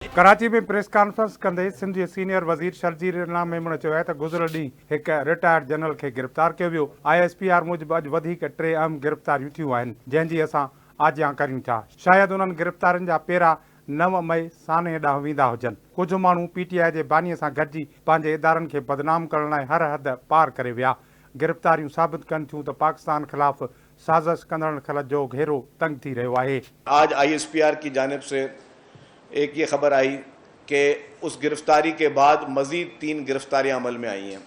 कराची में press conference कंदे सिंध जे senior वज़ीर शर्जील इनाम मेमण चयो आहे त गुज़िरियल ॾींहुं हिकु रिटायर्ड जनरल खे गिरफ़्तार कयो वियो। ISPR मूजिबि अॼु वधीक 3 अहम गिरफ़्तारियूं थियूं आहिनि, जंहिंजी असां आजियां करियूं था। शायदि उन्हनि गिरफ़्तारियुनि जा पेरा 9 मई साने ॾांहुं वेंदा हुजनि। कुझु माण्हू PTI जे बानीअ सां गॾिजी पंहिंजे इदारनि खे बदनाम करण लाइ हर हद पार करे विया। गिरफ़्तारियूं साबित कनि थियूं त पाकिस्तान ख़िलाफ़ साज़िश कंदड़नि ख़ल जो घेरो तंग थी रहियो आहे। आज ISPR की जानिब से एक ये खबर आई कि उस गिरफ्तारी के बाद मज़ीद 3 गिरफ्तारियां अमल में आई हैं,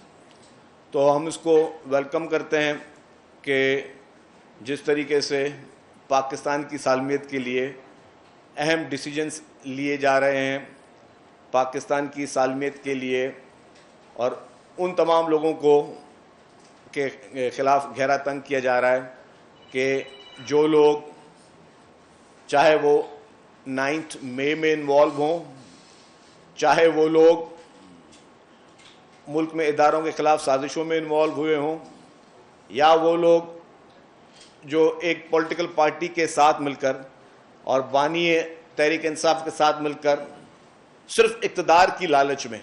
तो हम इसको वेलकम करते हैं कि जिस तरीके से पाकिस्तान की सालमियत के लिए अहम डिसीजंस लिए जा रहे हैं, पाकिस्तान की सालमियत के लिए और उन तमाम लोगों को के ख़िलाफ़ घेरा तंग किया जा रहा है कि जो लोग चाहे वो 9 मई में इन्वॉल्व हों, चाहे वो लोग मुल्क में इदारों के ख़िलाफ़ साजिशों में इन्वॉल्व हुए हों, या वो लोग जो एक पॉलिटिकल पार्टी के साथ मिलकर और बानी तहरीक इंसाफ के साथ मिलकर सिर्फ इक़्तिदार की लालच में,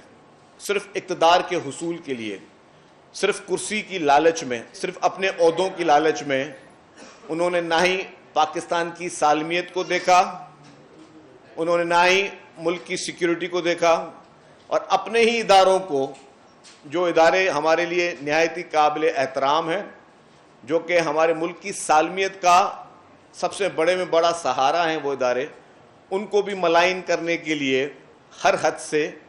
सिर्फ इक़्तिदार के हुसूल के लिए, सिर्फ कुर्सी की लालच में, सिर्फ अपने ओहदों की लालच में उन्होंने ना ही पाकिस्तान की सालमियत को देखा, उन्होंने ना ही मुल्क की सिक्योरिटी को देखा, और अपने ही इदारों को, जो इदारे हमारे लिए निहायती काबिल एहतराम हैं, जो कि हमारे मुल्क की सालमियत का सबसे बड़े में बड़ा सहारा हैं, वो इदारे, उनको भी मलाइन करने के लिए हर हद से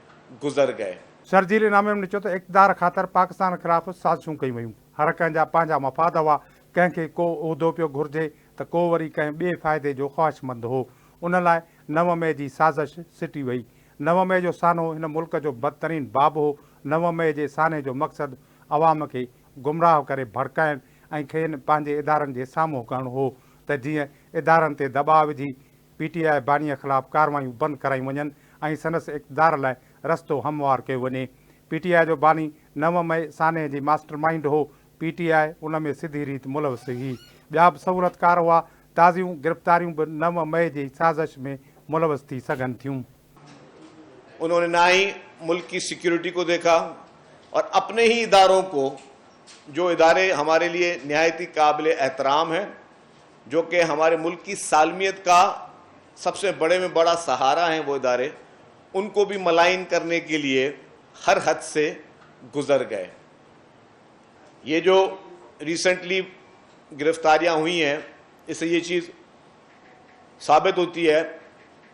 गुजर गए। शर्जील इनाम ने चयो त इक़्तिदार ख़ातिर पाकिस्तान ख़िलाफ़ साज़िशूं कयूं वयूं। हर कंहिं जा पंहिंजा मफ़ाद हुआ। कंहिंखे को उहिदो पियो घुरिजे त को वरी कंहिं ॿिए फ़ाइदे जो ख़्वाहिशमंद हो। उन लाइ 9 मई जी साज़िश सिटी वई। 9 मई जो सानो हिन मुल्क जो बदतरीन बाब हो। 9 मई जे साने जो मक़सदु अवाम खे गुमराह करे भड़काइण ऐं खेनि पंहिंजे इदारनि जे साम्हूं करणु हो त जीअं इदारनि ते दॿाउ विझी PTI बानीअ ख़िलाफ़ कार्रवायूं बंदि करायूं वञनि ऐं संदसि इक़्तिदार लाइ रस्तो हमवार कयो वञे। PTI जो बानी 9 मई साने जी मास्टर माइंड हो। PTI उन में सिधी रीति मुलविस हुई। ॿिया बि सहूलतकार हुआ। ताज़ियूं गिरफ़्तारियूं बि 9 मई जी साज़िश में मुलविस थी सघनि थियूं। उन्होंने ना ही मुल्क की सिक्योरिटी को देखा और अपने ही इदारों को, जो इदारे हमारे लिए निहायती काबिल एहतराम हैं, जो कि हमारे मुल्क की सालमियत का सबसे बड़े में बड़ा सहारा हैं, वो इदारे, उनको भी मलाइन करने के लिए हर हद से गुजर गए। ये जो रिसेंटली गिरफ्तारियां हुई हैं, इससे ये चीज़ साबित होती है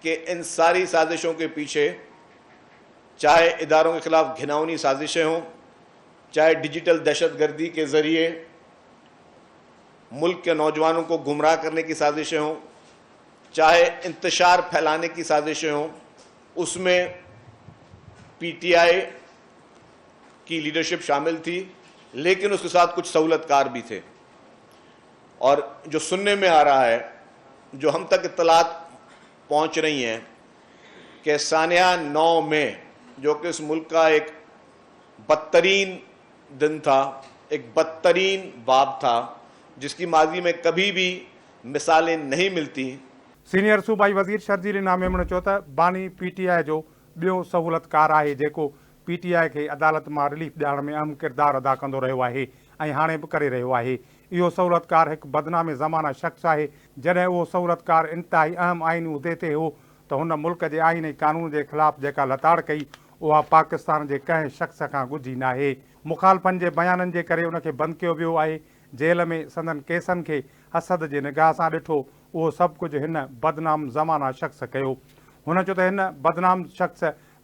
कि इन सारी साजिशों के पीछे चाहे इदारों के ख़िलाफ़ घिनौनी साजिशें हों, चाहे डिजिटल दहशतगर्दी के ज़रिए मुल्क के नौजवानों को गुमराह करने की साजिशें हों, चाहे इंतशार फैलाने की साजिशें हों, उसमें PTI की लीडरशिप शामिल थी, लेकिन उसके साथ कुछ सहूलतकार भी थे। और जो सुनने में आ रहा है, जो हम तक इत्तलात पहुंच रही हैं कि सानिया 9 मई, जो कि इस मुल्क का एक बदतरीन दिन था, एक बदतरीन बाब था, जिसकी माजी में कभी भी मिसालें नहीं मिलती। सीनियर सूबाई वज़ीर शर्जील इनाम मेमण चयो त बानी PTI जो ॿियो सहूलतकार आहे, जेको PTI खे अदालत मां रिलीफ ॾियण में अहम किरदारु अदा कंदो रहियो आहे ऐं हाणे बि करे रहियो आहे। इहो सहूलतकार हिकु बदनाम ज़माना शख़्स आहे। जॾहिं उहो सहूलतकार इंतिहाई अहम आइनी उहिदे ते हो त हुन मुल्क जे आइन ऐं कानून जे ख़िलाफ़ जेका लताड़ कई, उहा पाकिस्तान जे कंहिं शख़्स खां गुझी न आहे। मुखालफ़नि जे बयाननि जे करे उनखे बंदि कयो वियो आहे। जेल में संदन केसनि खे हसद जे निगाह सां ॾिठो। उहो सभु कुझु हिन बदनाम ज़माना शख़्स कयो। हुन चयो त हिन बदनाम शख़्स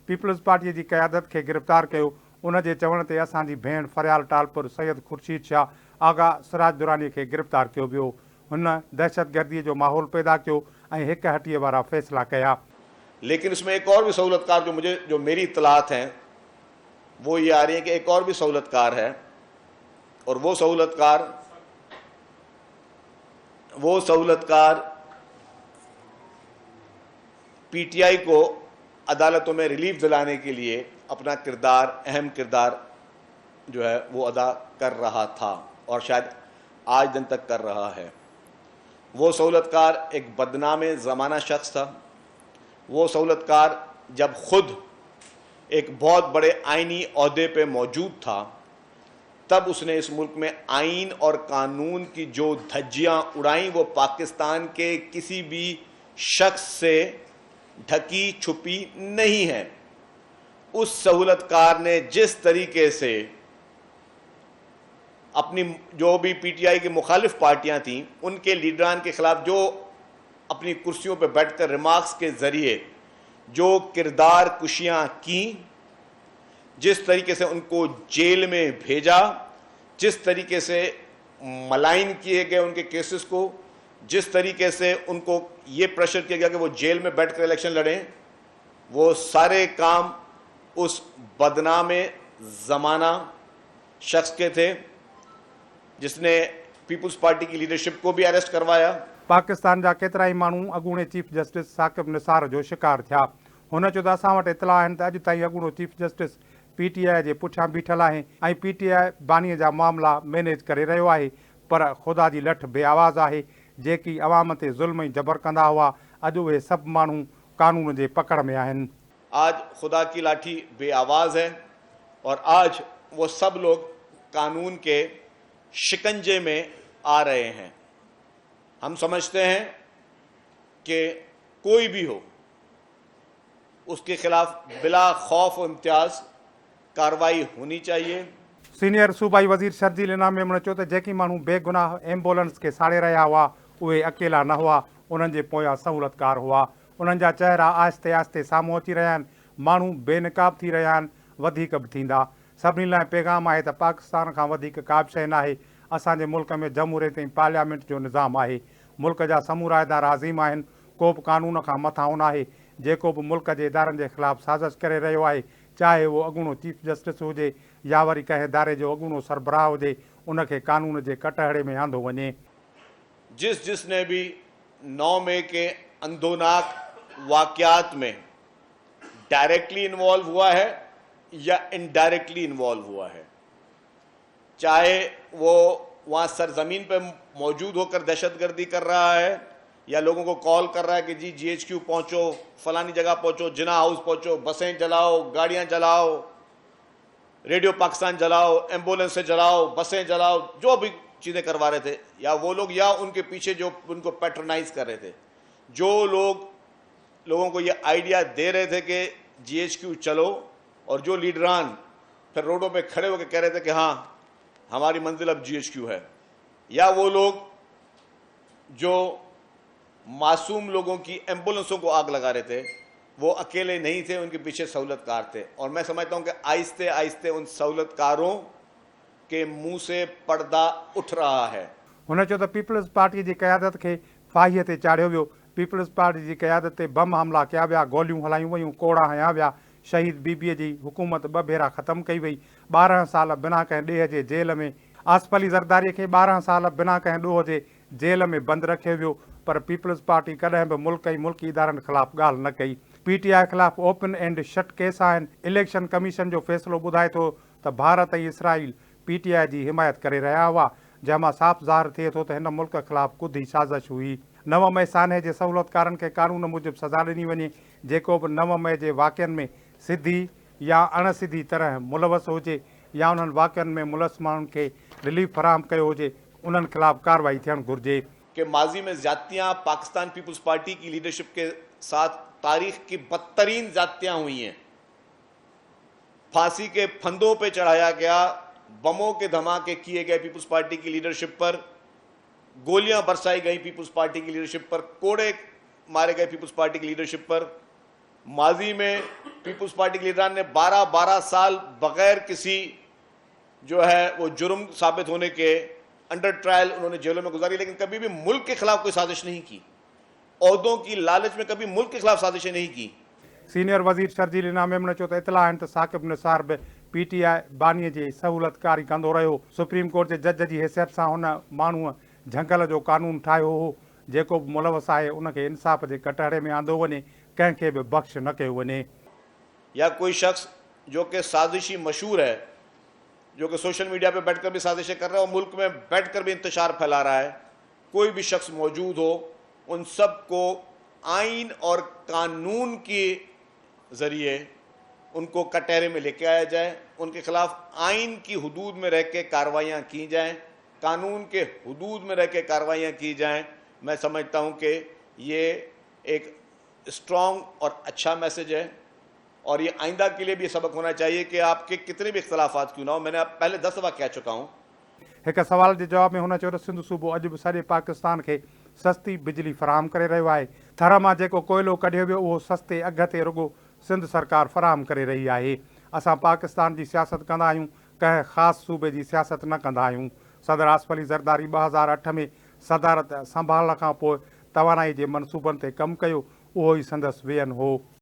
पीपल्स पार्टीअ जी क़यादत खे गिरफ़्तार कयो। उन जे चवण ते असांजी भेण फरियाल टालपुर सैयद खुर्शीद शाह आगा सिराज दुरानी खे गिरफ़्तार कयो वियो। हुन दहशतगर्दीअ जो माहौल पैदा कयो ऐं हिक हटीअ वारा फ़ैसिला कया। लेकिन इसमें एक और भी सहूलतकार जो मेरी इत्तलात हैं, वो ये आ रही है कि एक और भी सहूलतकार है, और वो सहूलतकार PTI को अदालतों में रिलीफ दिलाने के लिए अपना अहम किरदार जो है वो अदा कर रहा था और शायद आज दिन तक कर रहा है। वो सहूलतकार एक बदनाम ज़माना शख्स था। वो सहूलतकार जब खुद एक बहुत बड़े आईनी ओहदे पे मौजूद था, तब उसने इस मुल्क में आइन और कानून की जो धज्जियां उड़ाई वो पाकिस्तान के किसी भी शख्स से ढकी छुपी नहीं है। उस सहूलतकार ने जिस तरीके से अपनी जो भी पीटीआई की मुखालिफ पार्टियां थीं उनके लीडरान के खिलाफ जो अपनी कुर्सियों पर बैठकर रिमार्क्स के जरिए जो किरदार कुशियां की, जिस तरीके से उनको जेल में भेजा, जिस तरीके से मलाइन किए गए उनके केसेस को, जिस तरीके से उनको ये प्रेशर किया गया कि वो जेल में बैठकर इलेक्शन लड़ें, वो सारे काम उस बदनामे ज़माना शख्स के थे जिसने पीपुल्स पार्टी की लीडरशिप को भी अरेस्ट करवाया। पाकिस्तान जा केतिरा ई माण्हू अॻूणे चीफ जस्टिस साक़िब निसार जो शिकार थिया। हुन चयो त असां वटि इतला आहिनि त अॼु ताईं अॻूणो चीफ जस्टिस पीटीआई जे पुठियां बीठल आहे ऐं पीटीआई बानीअ जा मामला मैनेज करे रहियो आहे, पर ख़ुदा जी लठ बेआवाज़ आहे। जेकी अवाम ते ज़ुल्म ऐं जबर कंदा हुआ, अॼु उहे सभु माण्हू कानून जे पकड़ में आहिनि। आज खुदा की लाठी बेआवाज़ है और आज वो सब लोग कानून के शिकंजे में आ रहे हैं। हम समझते हैं कि कोई भी हो उसके खिलाफ बिला खौफ और इम्तियाज कार्रवाई होनी चाहिए। सीनियर सूबाई वज़ीर शर्जील इनाम मेमण चयो त जेकी माण्हू बेगुनाह एम्बुलेंस खे साड़े रहिया हुआ उहे अकेला न हुआ, उन्हनि जे पोयां सहूलतकार हुआ। उन्हनि जा चहिरा आहिस्ते आहिस्ते साम्हूं अची रहिया आहिनि, माण्हू बेनकाब थी रहिया आहिनि, वधीक बि थींदा। सभिनी लाइ पैगाम आहे त पाकिस्तान खां वधीक का बि शइ न आहे। असांजे मुल्क में जमहूरियत ऐं पार्लियामेंट जो निज़ाम आहे। मुल्क जा समूरा इदारा अज़ीम आहिनि, को बि कानून खां मथां न आहे। जेको बि मुल्क जे इदारनि जे ख़िलाफ़ साज़िश करे रहियो आहे, चाहे उहो अॻूणो चीफ जस्टिस हुजे या वरी कंहिं इदारे जो अॻूणो सरबराह हुजे, उनखे कानून जे कटहरे में आंदो वञे। जिसने भी 9 मई के अंधोनाक वाक़यात में डायरेक्टली इन्वॉल्व हुआ है या इनडायरेक्टली इन्वॉल्व हुआ है, चाहे वो वहाँ सरजमीन पे मौजूद होकर दहशतगर्दी कर रहा है या लोगों को कॉल कर रहा है कि जी जीएचक्यू पहुँचो, फलानी जगह पहुँचो, जिना हाउस पहुँचो, बसें जलाओ, गाड़ियाँ जलाओ, रेडियो पाकिस्तान जलाओ, एम्बुलेंस से जलाओ, बसें जलाओ, जो भी चीज़ें करवा रहे थे, या वो लोग या उनके पीछे जो उनको पैट्रोनाइज कर रहे थे, जो लोग लोगों को ये आइडिया दे रहे थे कि जीएचक्यू चलो, और जो लीडरान फिर रोडों पे खड़े होकर कह रहे थे कि हाँ हमारी मंजिल अब जीएचक्यू है, या वो लोग जो मासूम लोगों की एम्बुलेंसों को आग लगा रहे थे, वो अकेले नहीं थे, उनके पीछे सहूलतकार थे। और मैं समझता हूं कि आहिस्ते आहिस्ते उन सहूलतकारों के मुंह से पर्दा उठ रहा है। हुन चयो त पीपल्स पार्टी जी क़यादत खे फाहीअ ते चाढ़ियो वियो। पीपल्स पार्टी जी क़यादत ते बम हमला कया विया, गोलियूं हलायूं वयूं, कोड़ा हया विया। शहीद बीबीअ जी हुकूमत 2 भेरा ख़तमु कई वई। 12 साल बिना कंहिं ॾेह जे जेल में। आसिफ अली ज़रदारी खे 12 साल बिना कंहिं ॾोह जे जेल में बंदि रखियो वियो, पर पीपल्स पार्टी कॾहिं बि मुल्क ऐं मुल्की इदारनि ख़िलाफ़ ॻाल्हि न कई। पीटीआई ख़िलाफ़ ओपन एंड शट केस आहिनि। इलेक्शन कमीशन जो फ़ैसिलो ॿुधाए थो त भारत ऐं इसराइल पीटीआई जी हिमायत करे रहिया हुआ, जंहिंमां साफ़ ज़ाहिर थिए थो त हिन मुल्क ख़िलाफ़ कुदी साज़िश हुई। 9 मई सान्हे जे सहूलतकारनि खे कानून मूजिबि सज़ा ॾिनी वञे। जेको बि 9 मई जे वाक़िअनि में सिधी या अणसिधी तरह मुलवस हुजे या उन्हनि वाक़िअनि में मुलस माण्हुनि खे रिलीफ फराहम कयो हुजे, उन्हनि ख़िलाफ़ कार्रवाई थियणु घुरिजे। कि माजी में ज़्यादतियाँ पाकिस्तान पीपल्स पार्टी की लीडरशिप के साथ तारीख की बदतरीन ज़्यादतियाँ हुई हैं। फांसी के फंदों पे चढ़ाया गया, बमों के धमाके किए गए पीपल्स पार्टी की लीडरशिप पर, गोलियां बरसाई गई पीपल्स पार्टी की लीडरशिप पर, कोड़े मारे गए पीपल्स पार्टी की लीडरशिप पर। माजी में पीपल्स पार्टी के लीडरान ने 12-12 साल बगैर किसी जो है वो जुर्म साबित होने के अंडर ट्रायल उन्होंने जेलों में गुजारी, लेकिन कभी भी मुल्क के खिलाफ कोई साजिश नहीं की। ओहदों की लालच में कभी मुल्क के खिलाफ साजिशें नहीं की। सीनियर वज़ीर शर्जील इनाम मेमण चयो त इतला आहिनि त साक़िब निसार बि पीटीआई बानीअ जी सहूलतकारी कंदो रहियो। सुप्रीम कोर्ट जे जज जी हैसियत सां हुन माण्हूअ झंगल जो कानून ठाहियो हो। जेको बि मुलवस आहे उनखे इंसाफ़ जे कटहरे में आंदो वञे, कंहिंखे बि बख़्श न कयो वञे। या कोई शख्स जो कि साजिशी मशहूर है, जो कि सोशल मीडिया पे बैठकर भी साजिशें कर रहा है और मुल्क में बैठकर भी इंतशार फैला रहा है, कोई भी शख्स मौजूद हो, उन सब को आइन और कानून की ज़रिए उनको कटहरे में लेके आया जाए, उनके खिलाफ आइन की हदूद में रह के कार्रवाइयाँ की जाएं, कानून के हदूद में रह के कार्रवाइयाँ की जाएं। मैं समझता हूँ कि ये एक स्ट्रॉन्ग और अच्छा मैसेज है और ये आइंदा के लिए भी सबक होना चाहिए कि आपके कितने भी इख्तलाफात क्यों ना हो। मैंने पहले 10 दफ़ा कह चुका हूँ। एक सवाल के जवाब में हुन चयो त सिंध सूबो अॼु बि सॼे पाकिस्तान खे सस्ती बिजली फराहम करे रहियो आहे। थर मां जेको कोयलो कढियो वियो उहो सस्ते अघ ते रुॻो सिंध सरकार फराहम करे रही आहे। असां पाकिस्तान जी सियासत कंदा आहियूं, कंहिं ख़ासि सूबे जी सियासत न कंदा आहियूं। सदर आसिफ अली ज़रदारी 2008 में सदारत संभालण खां पोइ तवानाई जे मनसूबनि ते कमु कयो, उहो ई संदसि वेयन हो।